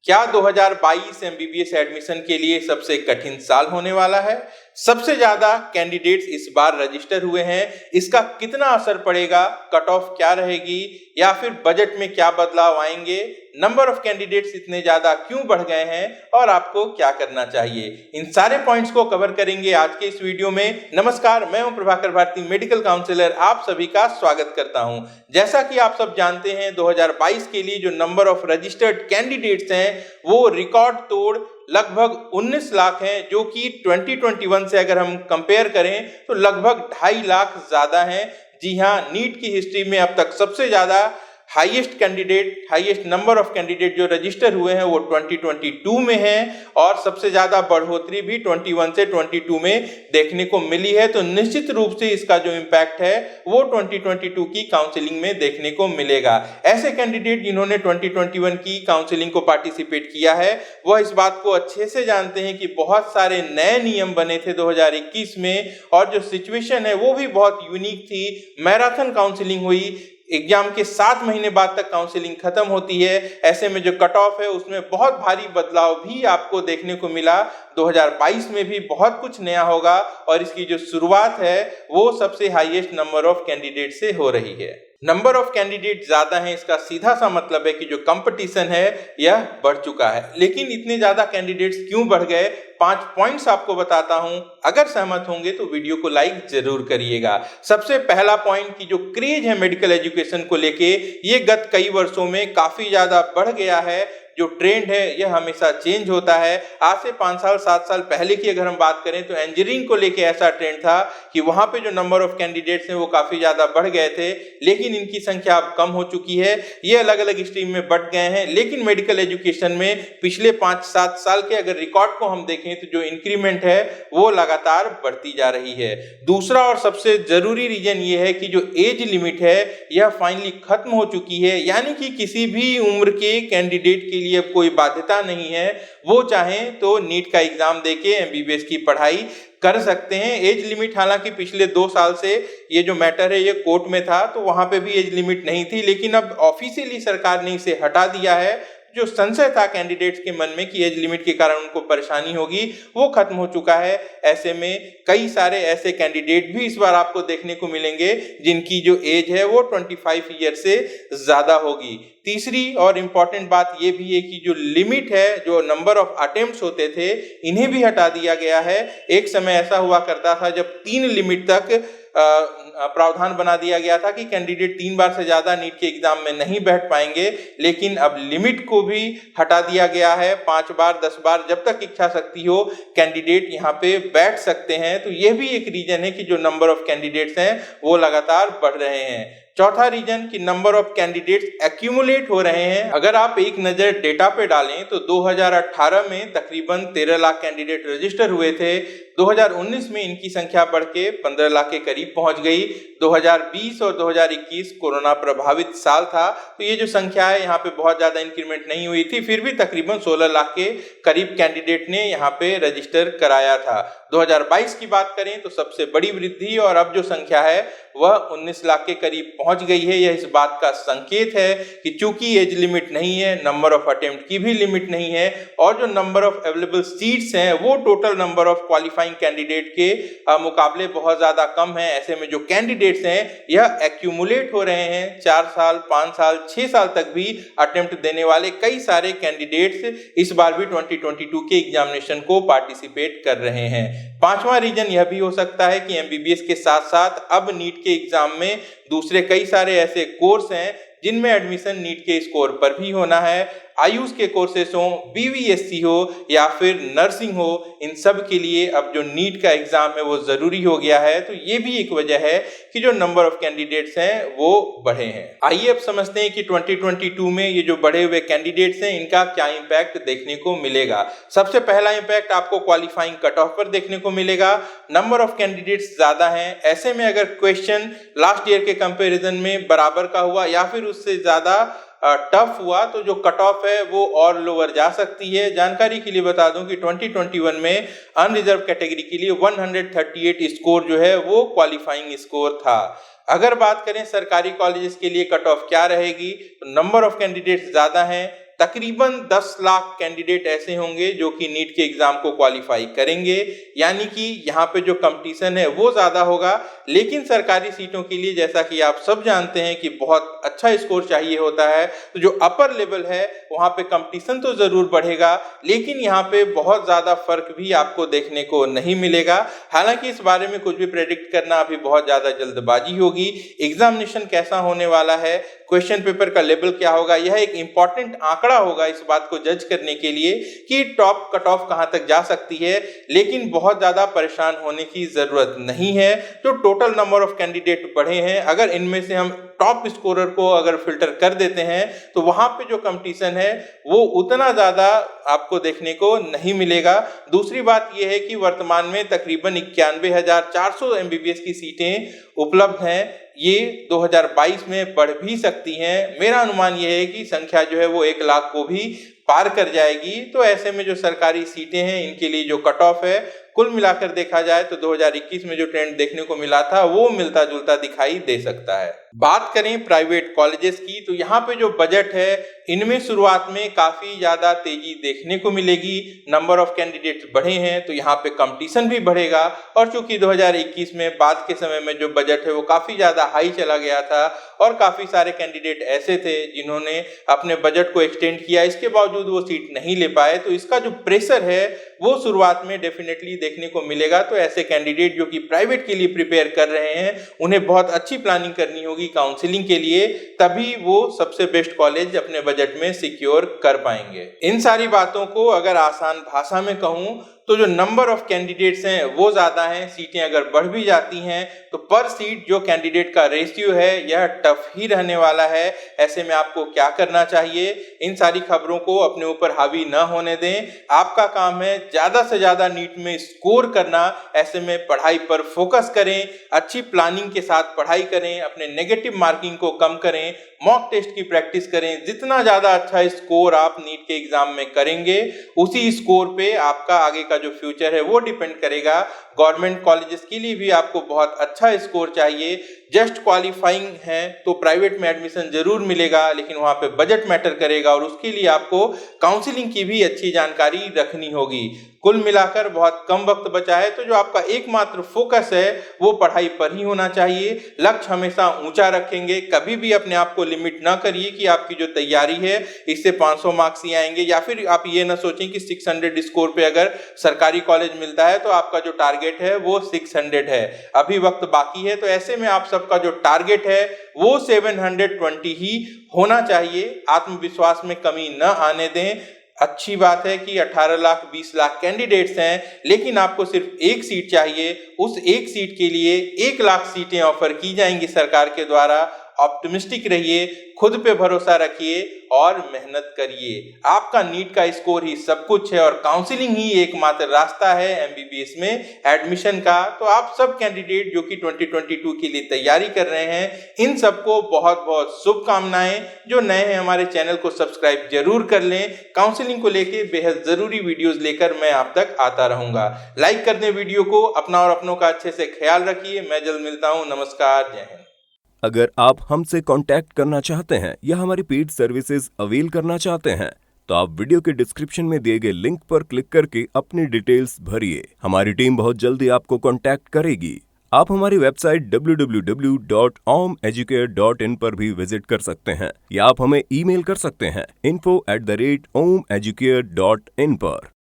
क्या 2022 MBBS admission के लिए सबसे कठिन साल होने वाला है? सबसे ज्यादा कैंडिडेट्स इस बार रजिस्टर हुए हैं, इसका कितना असर पड़ेगा? कट ऑफ क्या रहेगी या फिर बजट में क्या बदलाव आएंगे? नंबर ऑफ कैंडिडेट्स इतने ज्यादा क्यों बढ़ गए हैं और आपको क्या करना चाहिए? इन सारे पॉइंट्स को कवर करेंगे आज के इस वीडियो में। नमस्कार, मैं हूं प्रभाकर भारती, मेडिकल काउंसलर। आप सभी का स्वागत करता हूं। जैसा कि आप सब जानते हैं, 2022 के लिए जो नंबर ऑफ रजिस्टर्ड कैंडिडेट्स हैं वो रिकॉर्ड तोड़ लगभग 19 लाख हैं, जो कि 2021 से अगर हम कंपेयर करें तो लगभग 2.5 लाख ज्यादा हैं। जी हाँ, नीट की हिस्ट्री में अब तक सबसे ज्यादा हाईएस्ट नंबर ऑफ कैंडिडेट जो रजिस्टर हुए हैं वो 2022 में है और सबसे ज्यादा बढ़ोतरी भी 21 से 22 में देखने को मिली है। तो निश्चित रूप से इसका जो इम्पैक्ट है वो 2022 की काउंसलिंग में देखने को मिलेगा। ऐसे कैंडिडेट जिन्होंने 2021 की काउंसलिंग को पार्टिसिपेट किया है वह इस बात को अच्छे से जानते हैं कि बहुत सारे नए नियम बने थे 2021 में और जो सिचुएशन है वो भी बहुत यूनिक थी। मैराथन काउंसलिंग हुई, एग्जाम के 7 महीने बाद तक काउंसलिंग खत्म होती है। ऐसे में जो कट ऑफ है उसमें बहुत भारी बदलाव भी आपको देखने को मिला। 2022 में भी बहुत कुछ नया होगा और इसकी जो शुरुआत है वो सबसे हाईएस्ट नंबर ऑफ कैंडिडेट से हो रही है। नंबर ऑफ कैंडिडेट ज्यादा है, इसका सीधा सा मतलब है कि जो कंपटीशन है यह बढ़ चुका है। लेकिन इतने ज्यादा कैंडिडेट्स क्यों बढ़ गए? 5 पॉइंट्स आपको बताता हूं। अगर सहमत होंगे तो वीडियो को लाइक जरूर करिएगा। सबसे पहला पॉइंट की जो क्रेज है मेडिकल एजुकेशन को लेके, ये गत कई वर्षों में काफी ज्यादा बढ़ गया है। जो ट्रेंड है यह हमेशा चेंज होता है। आज से 5 साल 7 साल पहले की अगर हम बात करें तो इंजीनियरिंग को लेके ऐसा ट्रेंड था कि वहां पे जो नंबर ऑफ कैंडिडेट्स हैं वो काफी ज्यादा बढ़ गए थे, लेकिन इनकी संख्या अब कम हो चुकी है। ये अलग अलग स्ट्रीम में बढ़ गए हैं, लेकिन मेडिकल एजुकेशन में पिछले 5-7 साल के अगर रिकॉर्ड को हम देखें तो जो इंक्रीमेंट है वो लगातार बढ़ती जा रही है। दूसरा और सबसे जरूरी रीजन ये है कि जो एज लिमिट है यह फाइनली खत्म हो चुकी है, यानी कि किसी भी उम्र के कैंडिडेट के लिए अब कोई बाध्यता नहीं है। वो चाहें तो नीट का एग्जाम देके एमबीबीएस की पढ़ाई कर सकते हैं। एज लिमिट हालांकि पिछले 2 साल से ये जो मैटर है ये कोर्ट में था तो वहां पे भी एज लिमिट नहीं थी, लेकिन अब ऑफिशियली सरकार ने इसे हटा दिया है। जो संशय था कैंडिडेट्स के मन में कि एज लिमिट के कारण उनको परेशानी होगी वो खत्म हो चुका है। ऐसे में कई सारे ऐसे कैंडिडेट भी इस बार आपको देखने को मिलेंगे जिनकी जो एज है वो 25 ईयर से ज्यादा होगी। तीसरी और इम्पॉर्टेंट बात ये भी है कि जो लिमिट है, जो नंबर ऑफ अटेम्प्ट्स होते थे, इन्हें भी हटा दिया गया है। एक समय ऐसा हुआ करता था जब 3 लिमिट तक प्रावधान बना दिया गया था कि कैंडिडेट 3 बार से ज्यादा नीट के एग्जाम में नहीं बैठ पाएंगे, लेकिन अब लिमिट को भी हटा दिया गया है। 5 बार 10 बार जब तक इच्छा शक्ति हो कैंडिडेट यहाँ पे बैठ सकते हैं। तो यह भी एक रीजन है कि जो नंबर ऑफ कैंडिडेट्स हैं वो लगातार बढ़ रहे हैं। चौथा रीजन कि नंबर ऑफ कैंडिडेट्स एक्यूमुलेट हो रहे हैं। अगर आप एक नजर डेटा पे डालें तो 2018 में तकरीबन 13 लाख कैंडिडेट रजिस्टर हुए थे। 2019 में इनकी संख्या बढ़ के 15 लाख के करीब पहुंच गई। 2020 और 2021 कोरोना प्रभावित साल था तो ये जो संख्या है यहाँ पे बहुत ज्यादा इंक्रीमेंट नहीं हुई थी, फिर भी तकरीबन 16 लाख के करीब कैंडिडेट ने यहाँ पे रजिस्टर कराया था। 2022 की बात करें तो सबसे बड़ी वृद्धि और अब जो संख्या है वह 19 लाख के करीब पहुंच गई है। यह इस बात का संकेत है कि चूंकि एज लिमिट नहीं है, नंबर ऑफ अटेम्प्ट की भी लिमिट नहीं है और जो नंबर ऑफ अवेलेबल सीट्स हैं वो total number of qualifying candidate के मुकाबले बहुत ज्यादा कम है। ऐसे में जो कैंडिडेट्स हैं यह एक्यूमुलेट हो रहे हैं। 4 साल 5 साल 6 साल तक भी अटेम्प्ट देने वाले कई सारे कैंडिडेट्स इस बार भी 2022 के एग्जामिनेशन को पार्टिसिपेट कर रहे हैं। 5वां रीजन यह भी हो सकता है कि एमबीबीएस के साथ साथ अब नीट के एग्जाम में दूसरे कई सारे ऐसे कोर्स हैं जिनमें एडमिशन नीट के स्कोर पर भी होना है। आयुष के कोर्सेस हो, बीवीएससी हो या फिर नर्सिंग हो, इन सब के लिए अब जो नीट का एग्जाम है वो जरूरी हो गया है। तो ये भी एक वजह है कि जो नंबर ऑफ कैंडिडेट्स हैं वो बढ़े हैं। आइए अब समझते हैं कि 2022 में ये जो बढ़े हुए कैंडिडेट्स हैं इनका क्या इंपैक्ट देखने को मिलेगा। सबसे पहला इंपैक्ट आपको क्वालिफाइंग कट ऑफ पर देखने को मिलेगा। नंबर ऑफ कैंडिडेट्स ज्यादा हैं, ऐसे में अगर क्वेश्चन लास्ट ईयर के कंपैरिजन में बराबर का हुआ या फिर उससे ज्यादा टफ हुआ तो जो कट ऑफ है वो और लोअर जा सकती है। जानकारी के लिए बता दूं कि 2021 में अनरिजर्व कैटेगरी के लिए 138 स्कोर जो है वो क्वालिफाइंग स्कोर था। अगर बात करें सरकारी कॉलेजेस के लिए कट ऑफ क्या रहेगी तो नंबर ऑफ कैंडिडेट्स ज्यादा हैं, तकरीबन 10 लाख कैंडिडेट ऐसे होंगे जो कि नीट के एग्जाम को क्वालिफाई करेंगे, यानी कि यहाँ पे जो कंपटीशन है वो ज्यादा होगा। लेकिन सरकारी सीटों के लिए जैसा कि आप सब जानते हैं कि बहुत अच्छा स्कोर चाहिए होता है, तो जो अपर लेवल है वहाँ पे कंपटीशन तो जरूर बढ़ेगा, लेकिन यहाँ पे बहुत ज्यादा फर्क भी आपको देखने को नहीं मिलेगा। हालांकि इस बारे में कुछ भी प्रेडिक्ट करना अभी बहुत ज्यादा जल्दबाजी होगी। एग्जामिनेशन कैसा होने वाला है, क्वेश्चन पेपर का लेवल क्या होगा, यह एक इंपॉर्टेंट आंकड़ा होगा इस बात को जज करने के लिए कि टॉप कट ऑफ कहां तक जा सकती है। लेकिन बहुत ज्यादा परेशान होने की जरूरत नहीं है। जो टोटल नंबर ऑफ कैंडिडेट बढ़े हैं, अगर इनमें से हम टॉप स्कोरर को अगर फिल्टर कर देते हैं तो वहां पे जो कंपटीशन है वो उतना ज्यादा आपको देखने को नहीं मिलेगा। दूसरी बात यह है कि वर्तमान में तकरीबन 91,400 एमबीबीएस की सीटें उपलब्ध हैं। ये 2022 में बढ़ भी सकती हैं। मेरा अनुमान यह है कि संख्या जो है वो 1 लाख को भी पार कर जाएगी। तो ऐसे में जो सरकारी सीटें हैं इनके लिए जो कट ऑफ है कुल मिलाकर देखा जाए तो 2021 में जो ट्रेंड देखने को मिला था वो मिलता जुलता दिखाई दे सकता है। बात करें प्राइवेट कॉलेजेस की, तो यहाँ पे जो बजट है इनमें शुरुआत में काफी ज्यादा तेजी देखने को मिलेगी। नंबर ऑफ कैंडिडेट्स बढ़े हैं तो यहाँ पे कंपटीशन भी बढ़ेगा। और चूंकि 2021 में बाद के समय में जो बजट है वो काफी ज्यादा हाई चला गया था और काफी सारे कैंडिडेट ऐसे थे जिन्होंने अपने बजट को एक्सटेंड किया, इसके बावजूद वो सीट नहीं ले पाए। तो इसका जो प्रेशर है वो शुरुआत में डेफिनेटली देखने को मिलेगा। तो ऐसे कैंडिडेट जो कि प्राइवेट के लिए प्रिपेयर कर रहे हैं उन्हें बहुत अच्छी प्लानिंग करनी होगी काउंसलिंग के लिए, तभी वो सबसे बेस्ट कॉलेज अपने बजट में सिक्योर कर पाएंगे। इन सारी बातों को अगर आसान भाषा में कहूं तो जो नंबर ऑफ कैंडिडेट्स हैं वो ज्यादा हैं। सीटें अगर बढ़ भी जाती हैं तो पर सीट जो कैंडिडेट का रेशियो है यह टफ ही रहने वाला है। ऐसे में आपको क्या करना चाहिए, इन सारी खबरों को अपने ऊपर हावी न होने दें। आपका काम है ज्यादा से ज्यादा नीट में स्कोर करना। ऐसे में पढ़ाई पर फोकस करें, अच्छी प्लानिंग के साथ पढ़ाई करें, अपने नेगेटिव मार्किंग को कम करें, मॉक टेस्ट की प्रैक्टिस करें। जितना ज्यादा अच्छा स्कोर आप नीट के एग्जाम में करेंगे उसी स्कोर पे आपका आगे का जो फ्यूचर है वो डिपेंड करेगा। गवर्नमेंट कॉलेजेस के लिए भी आपको बहुत अच्छा स्कोर चाहिए। जस्ट क्वालिफाइंग है तो प्राइवेट में एडमिशन जरूर मिलेगा, लेकिन वहां पे बजट मैटर करेगा और उसके लिए आपको काउंसलिंग की भी अच्छी जानकारी रखनी होगी। कुल मिलाकर बहुत कम वक्त बचा है, तो जो आपका एकमात्र फोकस है वो पढ़ाई पर ही होना चाहिए। लक्ष्य हमेशा ऊंचा रखेंगे, कभी भी अपने आप को लिमिट ना करिए कि आपकी जो तैयारी है इससे 500 मार्क्स ही आएंगे, या फिर आप ये ना सोचें कि 600 स्कोर पे अगर सरकारी कॉलेज मिलता है तो आपका जो टारगेट है वो 600 है। अभी वक्त बाकी है, तो ऐसे में आप सबका जो टारगेट है वो 720 ही होना चाहिए। आत्मविश्वास में कमी न आने दें। अच्छी बात है कि 18 लाख 20 लाख कैंडिडेट्स हैं, लेकिन आपको सिर्फ एक सीट चाहिए। उस एक सीट के लिए 1 लाख सीटें ऑफर की जाएंगी सरकार के द्वारा। ऑप्टिमिस्टिक रहिए, खुद पे भरोसा रखिए और मेहनत करिए। आपका नीट का स्कोर ही सब कुछ है और काउंसलिंग ही एकमात्र रास्ता है एमबीबीएस में एडमिशन का। तो आप सब कैंडिडेट जो कि 2022 के लिए तैयारी कर रहे हैं, इन सबको बहुत बहुत शुभकामनाएं। जो नए हैं हमारे चैनल को सब्सक्राइब जरूर कर लें। काउंसलिंग को लेके बेहद जरूरी वीडियोस लेकर मैं आप तक आता रहूंगा। लाइक कर दें वीडियो को, अपना और अपनों का अच्छे से ख्याल रखिए। मैं जल्द मिलता हूँ। नमस्कार, जय हिंद। अगर आप हमसे कांटेक्ट करना चाहते हैं या हमारी पेड सर्विसेज अवेल करना चाहते हैं तो आप वीडियो के डिस्क्रिप्शन में दिए गए लिंक पर क्लिक करके अपनी डिटेल्स भरिए। हमारी टीम बहुत जल्दी आपको कांटेक्ट करेगी। आप हमारी वेबसाइट www.omeducare.in पर भी विजिट कर सकते हैं या आप हमें ईमेल कर सकते हैं info@omeducare.in पर।